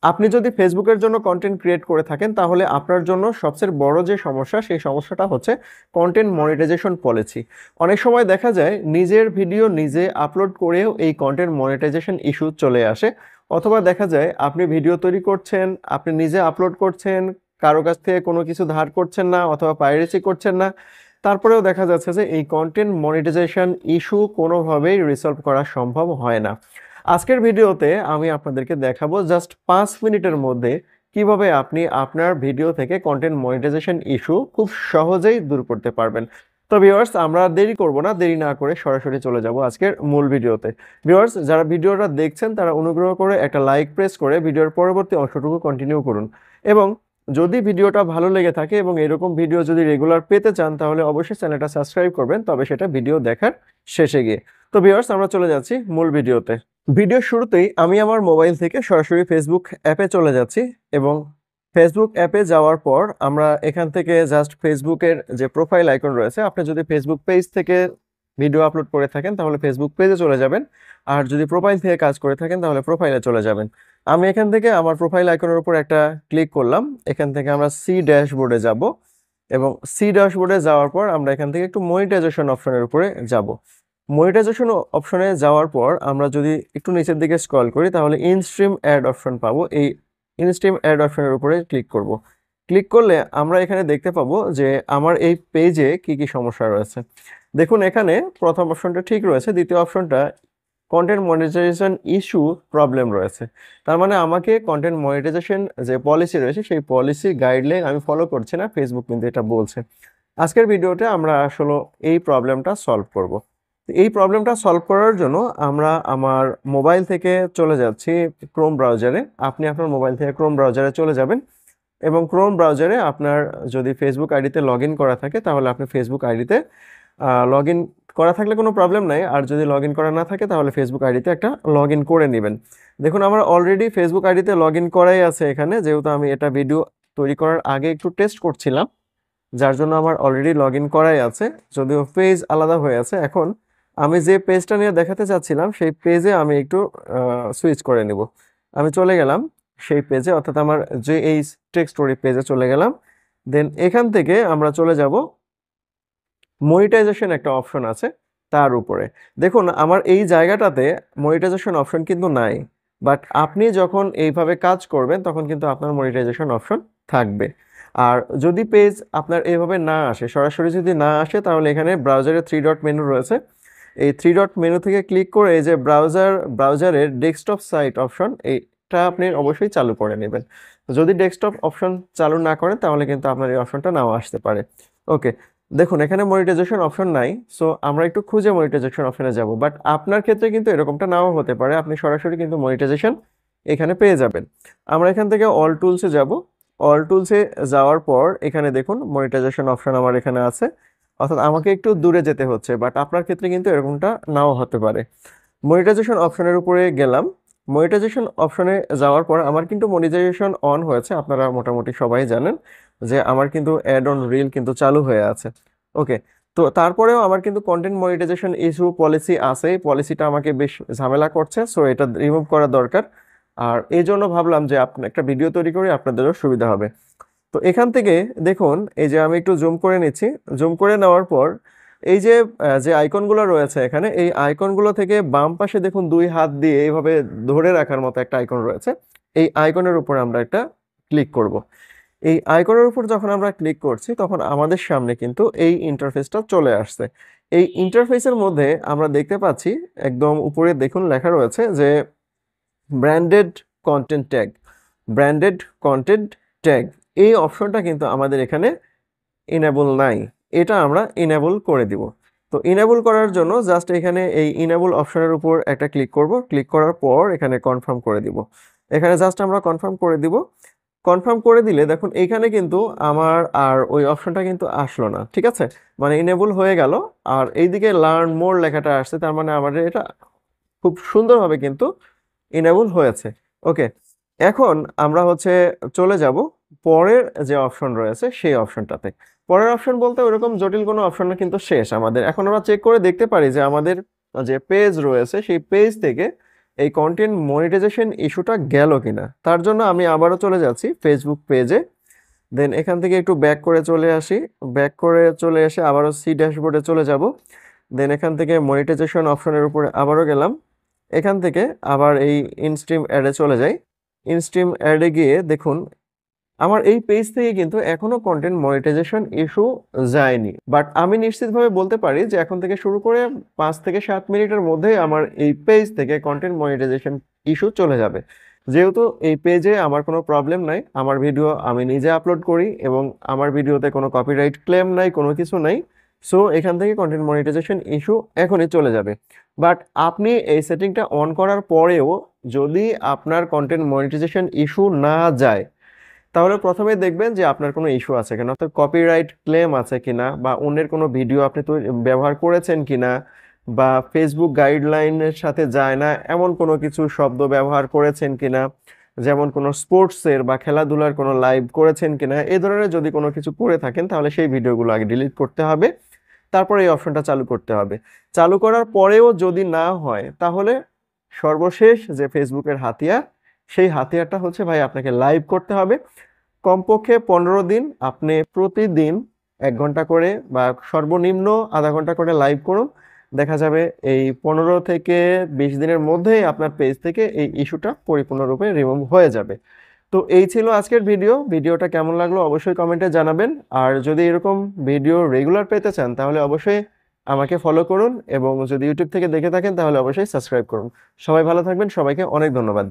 আপনি যদি ফেসবুকের জন্য কন্টেন্ট ক্রিয়েট করে থাকেন তাহলে আপনার জন্য সবচেয়ে বড় যে সমস্যা সেই সমস্যাটা হচ্ছে কন্টেন্ট মনিটাইজেশন পলিসি। অনেক সময় দেখা যায় নিজের ভিডিও নিজে আপলোড করেও এই কন্টেন্ট মনিটাইজেশন ইস্যু চলে আসে, অথবা দেখা যায় আপনি ভিডিও তৈরি করছেন, আপনি নিজে আপলোড করছেন, কারো কাছ থেকে কোনো কিছু ধার করছেন না অথবা পাইরেসি করছেন না, তারপরেও দেখা যাচ্ছে যে এই কন্টেন্ট মনিটাইজেশন ইস্যু কোনোভাবেই রিসলভ করা সম্ভব হয় না। আজকের ভিডিওতে আমি আপনাদেরকে দেখাবো জাস্ট 5 মিনিটের মধ্যে কিভাবে আপনি আপনার ভিডিও থেকে কন্টেন্ট মনিটাইজেশন ইস্যু খুব সহজেই দূর করতে পারবেন। তো ভিউয়ার্স, আমরা দেরি করব না, দেরি না করে সরাসরি চলে যাব আজকের মূল ভিডিওতে। ভিউয়ার্স, যারা ভিডিওটা দেখছেন তারা অনুগ্রহ করে একটা লাইক প্রেস করে ভিডিওর পরবর্তী অংশটুকু কন্টিনিউ করুন, এবং যদি ভিডিওটা ভালো লেগে থাকে এবং এরকম ভিডিও যদি রেগুলার পেতে চান তাহলে অবশ্যই চ্যানেলটা সাবস্ক্রাইব করবেন, তবে সেটা ভিডিও দেখার শেষে গিয়ে। তো ভিউয়ার্স, আমরা চলে যাচ্ছি মূল ভিডিওতে। ভিডিওর শুরুতেই আমি আমার মোবাইল থেকে সরাসরি ফেসবুক অ্যাপে চলে যাচ্ছি, এবং ফেসবুক অ্যাপে যাওয়ার পর আমরা এখান থেকে জাস্ট ফেসবুকের যে প্রোফাইল আইকন রয়েছে, আপনি যদি ফেসবুক পেজ থেকে ভিডিও আপলোড করে থাকেন তাহলে ফেসবুক পেজে চলে যাবেন, আর যদি প্রোফাইল থেকে কাজ করে থাকেন তাহলে প্রোফাইলে চলে যাবেন। আমি এখান থেকে আমার প্রোফাইল আইকনের উপর একটা ক্লিক করলাম, এখান থেকে আমরা সি ড্যাশবোর্ডে যাব, এবং সি ড্যাশবোর্ডে যাওয়ার পর আমরা এখান থেকে একটু মনিটাইজেশন অপশনের উপরে যাব। মনিটাইজেশন অপশনে যাওয়ার পর আমরা যদি একটু নিচের দিকে স্ক্রল করি তাহলে ইনস্ট্রিম অ্যাড অপশন পাবো। এই ইনস্ট্রিম অ্যাড অপশনের উপরে ক্লিক করব। ক্লিক করলে আমরা এখানে দেখতে পাবো যে আমার এই পেজে কি কি সমস্যা রয়েছে। দেখুন, এখানে প্রথম অপশনটা ঠিক রয়েছে, দ্বিতীয় অপশনটা কন্টেন্ট মনিটাইজেশন ইস্যু প্রবলেম রয়েছে। তার মানে আমাকে কন্টেন্ট মনিটাইজেশন যে পলিসি রয়েছে সেই পলিসি গাইডলাইন আমি ফলো করছি না, ফেসবুক কিন্তু এটা বলছে। আজকের ভিডিওতে আমরা আসলে এই প্রবলেমটা সলভ করব। এই প্রবলেমটা সলভ করার জন্য আমরা আমার মোবাইল থেকে চলে যাচ্ছি ক্রোম ব্রাউজারে। আপনি আপনার মোবাইল থেকে ক্রোম ব্রাউজারে চলে যাবেন, এবং ক্রোম ব্রাউজারে আপনার যদি ফেসবুক আইডিতে লগ ইন করা থাকে তাহলে আপনি ফেসবুক আইডিতে লগ ইন করা থাকলে কোনো প্রবলেম নাই, আর যদি লগ ইন করা না থাকে তাহলে ফেসবুক আইডিতে একটা লগ ইন করে নেবেন। দেখুন, আমার অলরেডি ফেসবুক আইডিতে লগ ইন করাই আছে এখানে, যেহেতু আমি এটা ভিডিও তৈরি করার আগে একটু টেস্ট করছিলাম, যার জন্য আমার অলরেডি লগ ইন করাই আছে, যদিও পেজ আলাদা হয়ে আছে। এখন আমি যে পেজটা নিয়ে দেখাতে চাচ্ছিলাম সেই পেজে আমি একটু সুইচ করে নিব। আমি চলে গেলাম সেই পেজে, অর্থাৎ আমার যে এই টেক স্টোরি পেজে চলে গেলাম। দেন এখান থেকে আমরা চলে যাব মনিটাইজেশন একটা অপশন আছে তার উপরে। দেখুন, আমার এই জায়গাটাতে মনিটাইজেশন অপশন কিন্তু নাই, বাট আপনি যখন এইভাবে কাজ করবেন তখন কিন্তু আপনার মনিটাইজেশন অপশন থাকবে। আর যদি পেজ আপনার এইভাবে না আসে, সরাসরি যদি না আসে, তাহলে এখানে ব্রাউজারে 3 ডট মেনু রয়েছে। এই 3 ডট মেনু থেকে ক্লিক করে এই যে ব্রাউজারের ডেস্কটপ সাইট অপশন, এইটা আপনি অবশ্যই চালু করে নেবেন। যদি ডেস্কটপ অপশন চালু না করেন তাহলে কিন্তু আপনার এই অপশনটা নাও আসতে পারে। ওকে, দেখুন এখানে মনিটাইজেশন অপশন নাই, সো আমরা একটু খুঁজে মনিটাইজেশন অপশনে যাব। বাট আপনার ক্ষেত্রে কিন্তু এরকমটা নাও হতে পারে, আপনি সরাসরি কিন্তু মনিটাইজেশন এখানে পেয়ে যাবেন। আমরা এখান থেকে অল টুলসে যাব। অল টুলসে যাওয়ার পর এখানে দেখুন মনিটাইজেশন অপশন আমার এখানে আছে, অর্থাৎ আমাকে একটু দূরে যেতে হচ্ছে, বাট আপনার ক্ষেত্রে কিন্তু এরকমটা নাও হতে পারে। মনিটাইজেশন অপশনের উপরে গেলাম। মনিটাইজেশন অপশনে যাওয়ার পর আমার কিন্তু মনিটাইজেশন অন হয়েছে, আপনারা মোটামুটি সবাই জানেন যে আমার কিন্তু অ্যাড অন রিল কিন্তু চালু হয়ে আছে। ওকে, তো তারপরেও আমার কিন্তু কন্টেন্ট মনিটাইজেশন ইস্যু পলিসি আছে, পলিসিটা আমাকে বেশ ঝামেলা করছে, সো এটা রিমুভ করা দরকার। আর এই জন্য ভাবলাম যে আপনি একটা ভিডিও তৈরি করে আপনাদেরও সুবিধা হবে। তো এখান থেকে দেখুন, এই যে আমি একটু জুম করে নিচ্ছি। জুম করে নেওয়ার পর এই যে যে আইকনগুলো রয়েছে এখানে, এই আইকনগুলো থেকে বাম পাশে দেখুন 2 হাত দিয়ে এইভাবে ধরে রাখার মতো একটা আইকন রয়েছে। এই আইকনের উপর আমরা একটা ক্লিক করব। এই আইকনের উপর যখন আমরা ক্লিক করছি তখন আমাদের সামনে কিন্তু এই ইন্টারফেসটা চলে আসছে। এই ইন্টারফেসের মধ্যে আমরা দেখতে পাচ্ছি একদম উপরে দেখুন লেখা রয়েছে যে branded content tag. Branded content tag এই অপশনটা কিন্তু আমাদের এখানে ইনেবল নাই, এটা আমরা ইনেবল করে দিব। তো ইনেবল করার জন্য জাস্ট এখানে এই ইনেবল অপশনের উপর একটা ক্লিক করব। ক্লিক করার পর এখানে কনফার্ম করে দিব। এখানে জাস্ট আমরা কনফার্ম করে দিব। কনফার্ম করে দিলে দেখুন এইখানে কিন্তু আমার আর ওই অপশনটা কিন্তু আসলো না, ঠিক আছে, মানে ইনেবল হয়ে গেল। আর এইদিকে লার্ন মোর লেখাটা আসছে, তার মানে আমাদের এটা খুব সুন্দরভাবে কিন্তু ইনেবল হয়েছে। ওকে, এখন আমরা চলে যাব পরের যে অপশন রয়েছে সেই অপশনটাতে। পরের অপশন বলতে ওরকম জটিল কোনো অপশন না, কিন্তু শেষ আমাদের। এখন আমরা চেক করে দেখতে পারি যে আমাদের যে পেজ রয়েছে সেই পেজ থেকে এই কন্টেন্ট মনিটাইজেশন ইস্যুটা গেল কিনা। তার জন্য আমি আবারও চলে যাচ্ছি ফেসবুক পেজে, দেন এখান থেকে একটু ব্যাক করে চলে আসি, ব্যাক করে চলে এসে আবারও সি ড্যাশবোর্ডে চলে যাব, দেন এখান থেকে মনিটাইজেশন অপশনের উপরে আবারও গেলাম, এখান থেকে আবার এই ইনস্ট্রিম অ্যাডে চলে যাই। ইনস্ট্রিম অ্যাডে গিয়ে দেখুন আমার এই পেজ থেকে কিন্তু এখনো কন্টেন্ট মনিটাইজেশন ইস্যু যায়নি, বাট আমি নিশ্চিতভাবে বলতে পারি যে এখন থেকে শুরু করে 5 থেকে 7 মিনিটের মধ্যেই আমার এই পেজ থেকে কন্টেন্ট মনিটাইজেশন ইস্যু চলে যাবে। যেহেতু এই পেজে আমার কোনো প্রবলেম নাই, আমার ভিডিও আমি নিজে আপলোড করি এবং আমার ভিডিওতে কোনো কপিরাইট ক্লেম নাই, কোনো কিছু নাই, সো এখান থেকে কন্টেন্ট মনিটাইজেশন ইস্যু এখনই চলে যাবে। বাট আপনি এই সেটিংটা অন করার পরেও যদি আপনার কন্টেন্ট মনিটাইজেশন ইস্যু না যায়, তাহলে প্রথমে দেখবেন যে আপনার কোনো ইস্যু আছে কিনা, অর্থাৎ কপিরাইট ক্লেম আছে কিনা, বা অন্যের কোনো ভিডিও আপনি ব্যবহার করেছেন কিনা, বা ফেসবুক গাইডলাইনের সাথে যায় না এমন কোনো কিছু শব্দ ব্যবহার করেছেন কিনা, যেমন কোনো স্পোর্টসের বা খেলাধুলার কোনো লাইভ করেছেন কিনা, এই ধরনের যদি কোনো কিছু করে থাকেন তাহলে সেই ভিডিওগুলো আগে ডিলিট করতে হবে, তারপরে এই অপশনটা চালু করতে হবে। চালু করার পরেও যদি না হয় তাহলে সর্বশেষ যে ফেসবুকের হাতিয়ার, সেই হাতিয়ারটা হচ্ছে ভাই আপনাকে লাইভ করতে হবে। কমপক্ষে 15 দিন আপনি প্রতিদিন 1 ঘন্টা করে বা সর্বনিম্ন আধা ঘন্টা করে লাইভ করুন, দেখা যাবে এই 15 থেকে 20 দিনের মধ্যেই আপনার পেজ থেকে এই ইস্যুটা পরিপূর্ণরূপে রিমুভ হয়ে যাবে। তো এই ছিল আজকের ভিডিওটা কেমন লাগলো অবশ্যই কমেন্টে জানাবেন। আর যদি এরকম ভিডিও রেগুলার পেতে চান তাহলে অবশ্যই আমাকে ফলো করুন, এবং যদি ইউটিউব থেকে দেখে থাকেন তাহলে অবশ্যই সাবস্ক্রাইব করুন। সবাই ভালো থাকবেন, সবাইকে অনেক ধন্যবাদ।